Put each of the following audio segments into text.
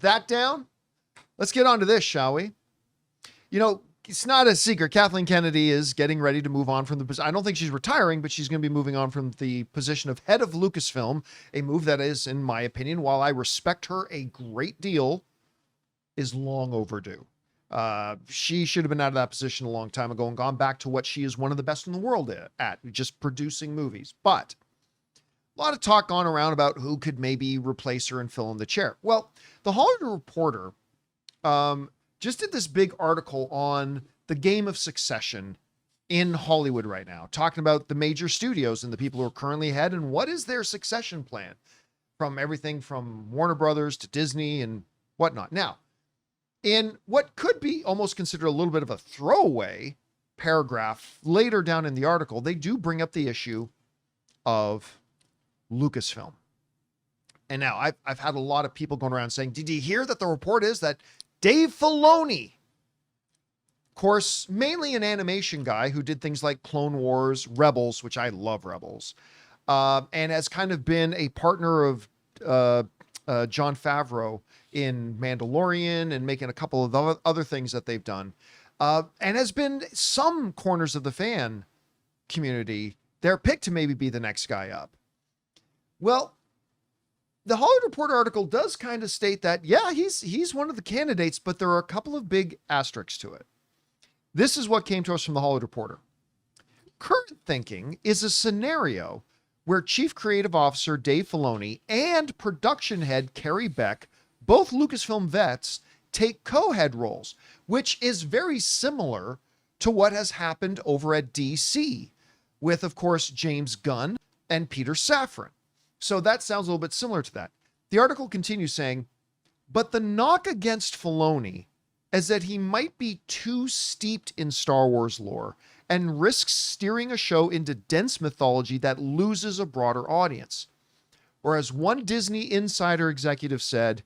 that down, let's get on to this, shall we? You know, it's not a secret. Kathleen Kennedy is getting ready to move on from the position. I don't think she's retiring, but she's going to be moving on from the position of head of Lucasfilm, a move that is, in my opinion, while I respect her a great deal, is long overdue. She should have been out of that position a long time ago and gone back to what she is one of the best in the world at, just producing movies. But a lot of talk gone around about who could maybe replace her and fill in the chair. Well, the Hollywood Reporter just did this big article on the game of succession in Hollywood right now, talking about the major studios and the people who are currently ahead and what is their succession plan, from everything from Warner Brothers to Disney and whatnot. Now, in what could be almost considered a little bit of a throwaway paragraph later down in the article, they do bring up the issue of Lucasfilm. And now I've had a lot of people going around saying, did you hear that the report is that Dave Filoni, of course, mainly an animation guy who did things like Clone Wars, Rebels, which I love Rebels, and has kind of been a partner of John Favreau in Mandalorian and making a couple of other things that they've done, and has been some corners of the fan community their pick to maybe be the next guy up. Well, the Hollywood Reporter article does kind of state that, yeah, he's one of the candidates, but there are a couple of big asterisks to it. This is what came to us from the Hollywood Reporter. Current thinking is a scenario where Chief Creative Officer Dave Filoni and production head Carrie Beck, both Lucasfilm vets, take co-head roles, which is very similar to what has happened over at DC with, of course, James Gunn and Peter Safran. So that sounds a little bit similar to that. The article continues saying, but the knock against Filoni is that he might be too steeped in Star Wars lore and risks steering a show into dense mythology that loses a broader audience. Or as one Disney insider executive said,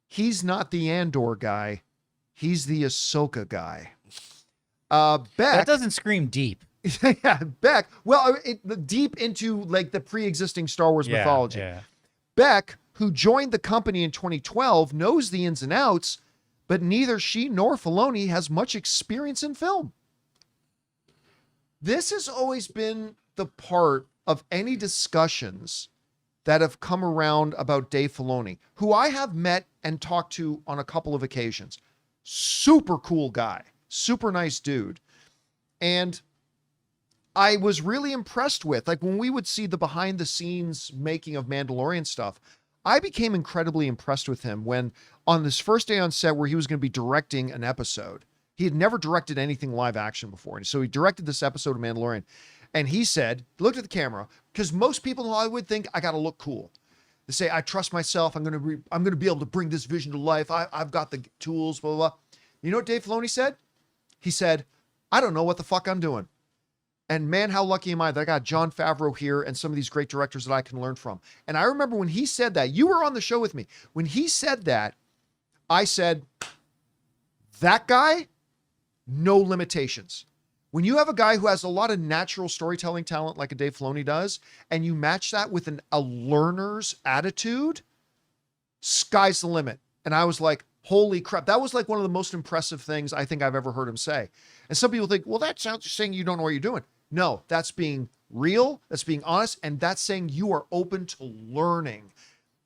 he's not the Andor guy, he's the Ahsoka guy. Beck, that doesn't scream deep. Yeah, Beck. Well, deep into like the pre-existing Star Wars mythology. Yeah. Beck, who joined the company in 2012, knows the ins and outs, but neither she nor Filoni has much experience in film. This has always been the part of any discussions that have come around about Dave Filoni, who I have met and talked to on a couple of occasions. Super cool guy, super nice dude. And I was really impressed with, like when we would see the behind the scenes making of Mandalorian stuff, I became incredibly impressed with him when on this first day on set where he was going to be directing an episode, he had never directed anything live action before. And so he directed this episode of Mandalorian and he said, looked at the camera, because most people in Hollywood think I got to look cool. They say, I trust myself. I'm going to be able to bring this vision to life. I've got the tools, blah, blah, blah. You know what Dave Filoni said? He said, I don't know what the fuck I'm doing. And man, how lucky am I that I got John Favreau here and some of these great directors that I can learn from. And I remember when he said that, you were on the show with me. When he said that, I said, that guy, no limitations. When you have a guy who has a lot of natural storytelling talent like a Dave Filoni does, and you match that with a learner's attitude, sky's the limit. And I was like, holy crap. That was like one of the most impressive things I think I've ever heard him say. And some people think, well, that sounds saying you don't know what you're doing. No, that's being real. That's being honest. And that's saying you are open to learning.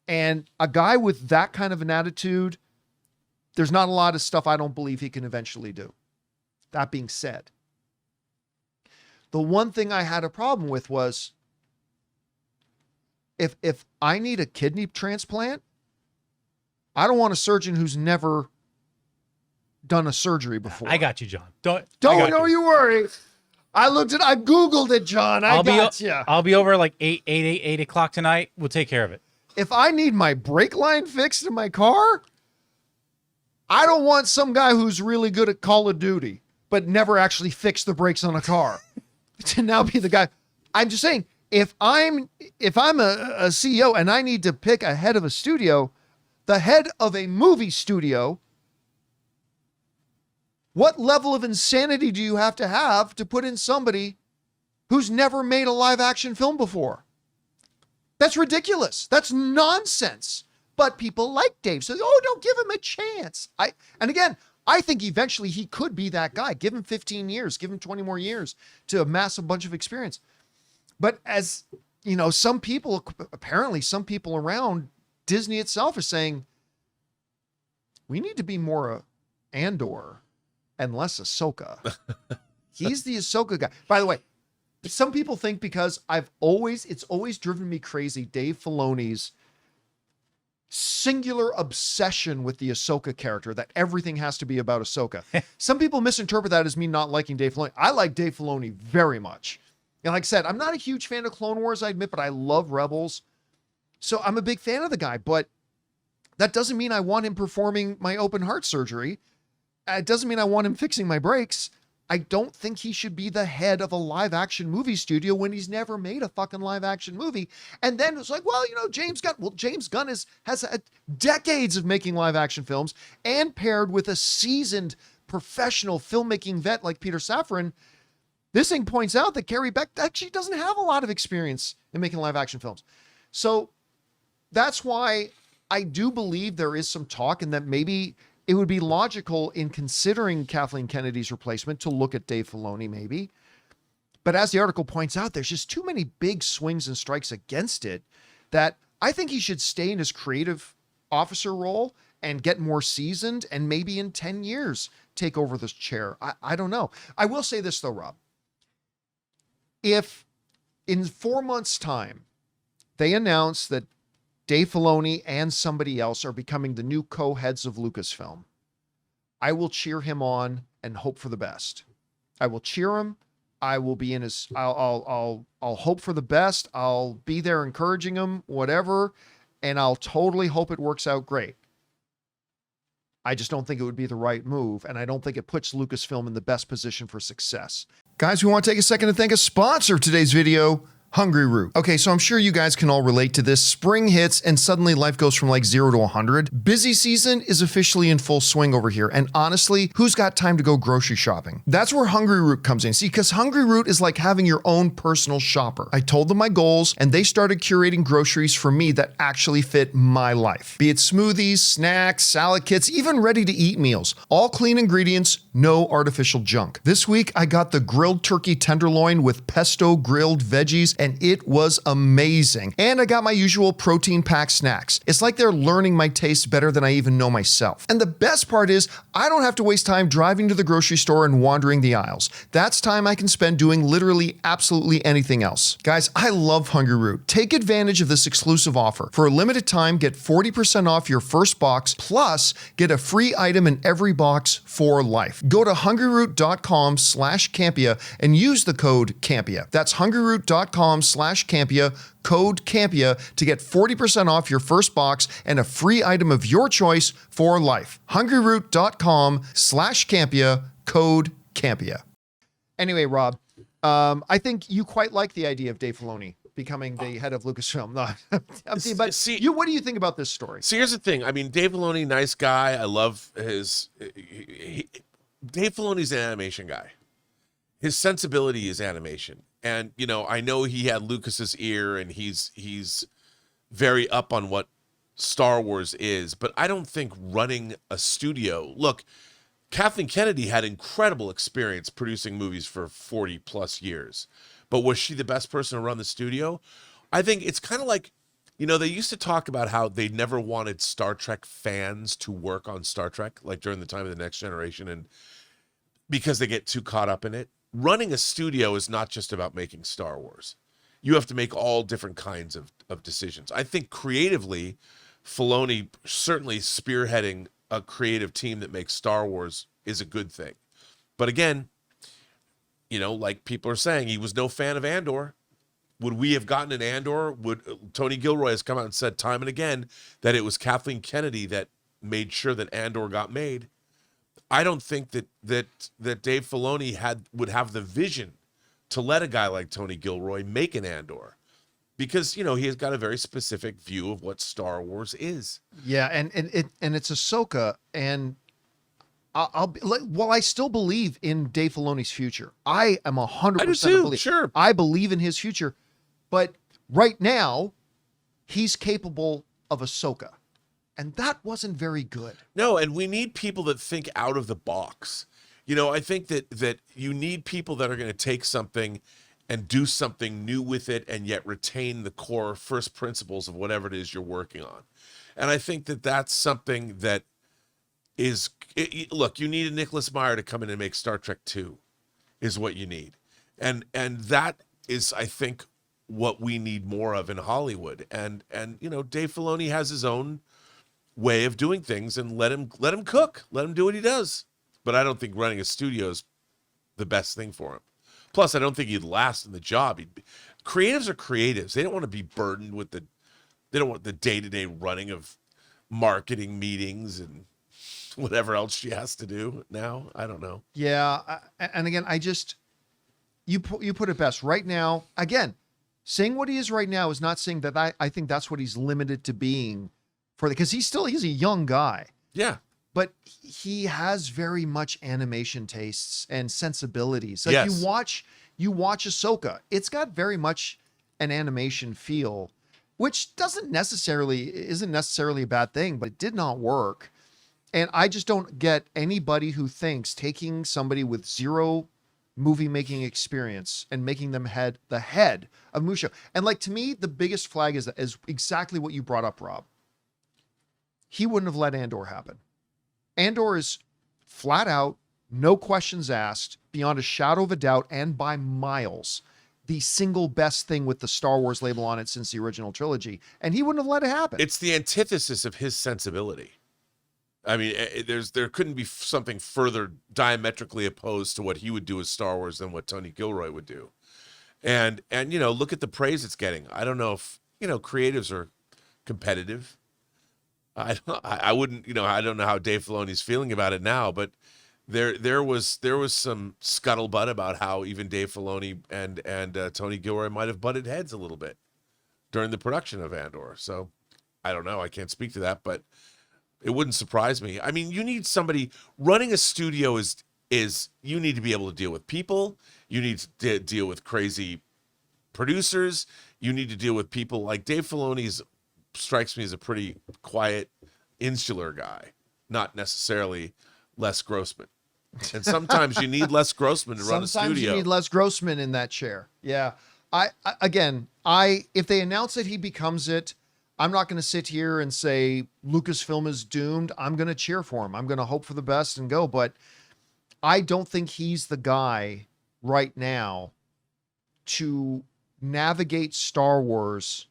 And a guy with that kind of an attitude, there's not a lot of stuff I don't believe he can eventually do. That being said, the one thing I had a problem with was if I need a kidney transplant, I don't want a surgeon who's never done a surgery before. I got you, John. Don't you worry. I Googled it, John. I got you. I'll be over like 8 o'clock tonight. We'll take care of it. If I need my brake line fixed in my car, I don't want some guy who's really good at Call of Duty, but never actually fixed the brakes on a car to now be the guy. I'm just saying, if I'm a CEO and I need to pick a head of a studio, the head of a movie studio, what level of insanity do you have to put in somebody who's never made a live action film before? That's ridiculous. That's nonsense. but people like Dave. So, oh, don't give him a chance. And again, I think eventually he could be that guy. Give him 15 years, give him 20 more years to amass a bunch of experience. But as you know, apparently some people around Disney itself are saying, we need to be more Andor and less Ahsoka. He's the Ahsoka guy. By the way, some people think because it's always driven me crazy, Dave Filoni's singular obsession with the Ahsoka character, that everything has to be about Ahsoka. Some people misinterpret that as me not liking Dave Filoni. I like Dave Filoni very much. And like I said, I'm not a huge fan of Clone Wars, I admit, but I love Rebels. So I'm a big fan of the guy, but that doesn't mean I want him performing my open heart surgery. It doesn't mean I want him fixing my brakes. I don't think he should be the head of a live action movie studio when he's never made a fucking live action movie. And then it's like, well, you know, James Gunn has had decades of making live action films, and paired with a seasoned professional filmmaking vet like Peter Safran. This thing points out that Carrie Beck actually doesn't have a lot of experience in making live action films. So that's why I do believe there is some talk, and that maybe it would be logical in considering Kathleen Kennedy's replacement to look at Dave Filoni maybe. But as the article points out, there's just too many big swings and strikes against it that I think he should stay in his creative officer role and get more seasoned, and maybe in 10 years take over this chair. I don't know. I will say this though, Rob. If in 4 months' time they announce that Dave Filoni and somebody else are becoming the new co-heads of Lucasfilm, I will cheer him on and hope for the best. I will cheer him. I will be in his, I'll hope for the best. I'll be there encouraging him, whatever. And I'll totally hope it works out great. I just don't think it would be the right move. And I don't think it puts Lucasfilm in the best position for success. Guys, we want to take a second to thank a sponsor of today's video, Hungryroot. Okay, so I'm sure you guys can all relate to this. Spring hits and suddenly life goes from like 0 to 100. Busy season is officially in full swing over here. And honestly, who's got time to go grocery shopping? That's where Hungryroot comes in. See, because Hungryroot is like having your own personal shopper. I told them my goals and they started curating groceries for me that actually fit my life. Be it smoothies, snacks, salad kits, even ready to eat meals. All clean ingredients, no artificial junk. This week, I got the grilled turkey tenderloin with pesto grilled veggies, and it was amazing. And I got my usual protein-packed snacks. It's like they're learning my taste better than I even know myself. And the best part is, I don't have to waste time driving to the grocery store and wandering the aisles. That's time I can spend doing literally absolutely anything else. Guys, I love Hungryroot. Take advantage of this exclusive offer. For a limited time, get 40% off your first box, plus get a free item in every box for life. Go to hungryroot.com/Campea and use the code Campea. That's hungryroot.com/Campea, code Campea, to get 40% off your first box and a free item of your choice for life. hungryroot.com/Campea, code Campea. Anyway, Rob, I think you quite like the idea of Dave Filoni becoming the head of Lucasfilm. No, but See, what do you think about this story? See, here's the thing. I mean, Dave Filoni, nice guy. I love his. Dave Filoni's an animation guy. His sensibility is animation. And, you know, I know he had Lucas's ear and he's very up on what Star Wars is, but I don't think running a studio. Look, Kathleen Kennedy had incredible experience producing movies for 40 plus years, but was she the best person to run the studio? I think it's kind of like, you know, they used to talk about how they never wanted Star Trek fans to work on Star Trek, like during the time of the Next Generation, and because they get too caught up in it. Running a studio is not just about making Star Wars. You have to make all different kinds of decisions. I think creatively, Filoni certainly spearheading a creative team that makes Star Wars is a good thing. But again, you know, like people are saying, he was no fan of Andor. Would we have gotten an Andor? Would Tony Gilroy has come out and said time and again that it was Kathleen Kennedy that made sure that Andor got made. I don't think that Dave Filoni would have the vision to let a guy like Tony Gilroy make an Andor, because, you know, he has got a very specific view of what Star Wars is. Yeah, and it's Ahsoka, and I still believe in Dave Filoni's future. I am 100% believe. Sure, I believe in his future, but right now, he's capable of Ahsoka. And that wasn't very good. No, and we need people that think out of the box. I think that you need people that are going to take something and do something new with it and yet retain the core first principles of whatever it is you're working on. And I think that that's something that is, look, you need a Nicholas Meyer to come in and make Star Trek 2 is what you need. And that is, I think, what we need more of in Hollywood. And Dave Filoni has his own way of doing things, and let him cook, let him do what he does. But I don't think running a studio is the best thing for him. Plus, I don't think he'd last in the job. Creatives are creatives. They don't want to be burdened with they don't want the day-to-day running of marketing meetings and whatever else she has to do now. I don't know. Yeah. And again, you put it best right now. Again, saying what he is right now is not saying that I think that's what he's limited to being because he's a young guy. Yeah. But he has very much animation tastes and sensibilities. Like Yes. you watch Ahsoka. It's got very much an animation feel, which isn't necessarily a bad thing, but it did not work. And I just don't get anybody who thinks taking somebody with zero movie making experience and making them the head of a movie show. And like, to me, the biggest flag is exactly what you brought up, Rob. He wouldn't have let Andor happen. Andor is flat out, no questions asked, beyond a shadow of a doubt, and by miles, the single best thing with the Star Wars label on it since the original trilogy. And he wouldn't have let it happen. It's the antithesis of his sensibility. I mean, there couldn't be something further diametrically opposed to what he would do with Star Wars than what Tony Gilroy would do. And look at the praise it's getting. I don't know if, creatives are competitive. I wouldn't, I don't know how Dave Filoni's feeling about it now, but there was some scuttlebutt about how even Dave Filoni and Tony Gilroy might have butted heads a little bit during the production of Andor. So I don't know. I can't speak to that, but it wouldn't surprise me. I mean, you need somebody running a studio is you need to be able to deal with people. You need to deal with crazy producers. You need to deal with people like Dave Filoni's strikes me as a pretty quiet, insular guy, not necessarily Les Grossman. And sometimes you need Les Grossman to run a studio. Sometimes you need Les Grossman in that chair. Yeah. If they announce that he becomes it, I'm not going to sit here and say Lucasfilm is doomed. I'm going to cheer for him. I'm going to hope for the best and go. But I don't think he's the guy right now to navigate Star Wars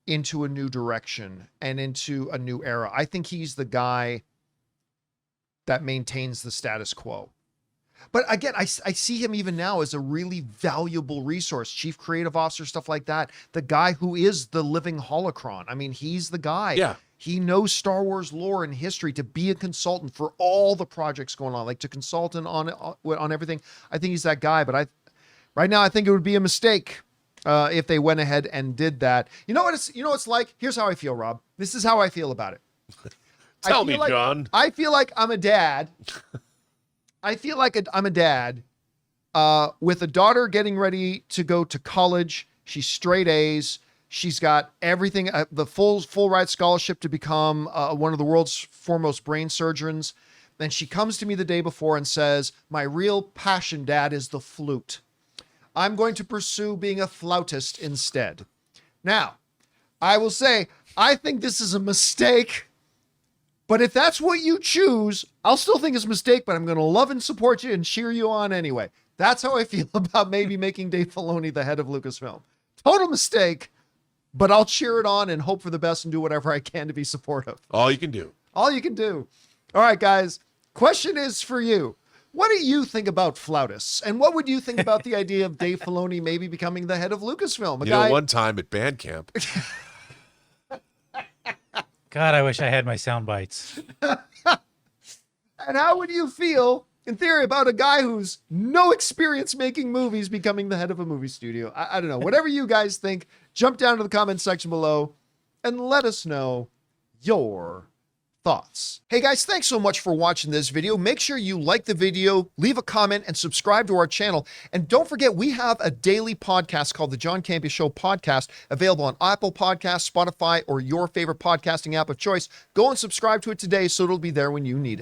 into a new direction and into a new era. I think he's the guy that maintains the status quo. But again, I see him even now as a really valuable resource, chief creative officer, stuff like that. The guy who is the living holocron. I mean, he's the guy. Yeah. He knows Star Wars lore and history to be a consultant for all the projects going on, like to consult on everything. I think he's that guy. But right now, I think it would be a mistake if they went ahead and did that. You know what it's like? Here's how I feel, Rob. This is how I feel about it. Tell me, John. I feel like I'm a dad. I'm a dad with a daughter getting ready to go to college. She's straight A's. She's got everything, the full ride scholarship to become one of the world's foremost brain surgeons. Then she comes to me the day before and says, "My real passion, Dad, is the flute. I'm going to pursue being a flautist instead." Now, I will say, I think this is a mistake. But if that's what you choose, I'll still think it's a mistake, but I'm going to love and support you and cheer you on anyway. That's how I feel about maybe making Dave Filoni the head of Lucasfilm. Total mistake, but I'll cheer it on and hope for the best and do whatever I can to be supportive. All you can do. All you can do. All right, guys. Question is for you. What do you think about flautists? And what would you think about the idea of Dave Filoni maybe becoming the head of Lucasfilm? One time at band camp. God, I wish I had my sound bites. And how would you feel, in theory, about a guy who's no experience making movies becoming the head of a movie studio? I don't know. Whatever you guys think, jump down to the comment section below and let us know your thoughts. Hey guys, thanks so much for watching this video. Make sure you like the video, leave a comment, and subscribe to our channel. And don't forget, we have a daily podcast called the John Campea Show podcast, available on Apple Podcasts, Spotify, or your favorite podcasting app of choice. Go and subscribe to it today so it'll be there when you need it.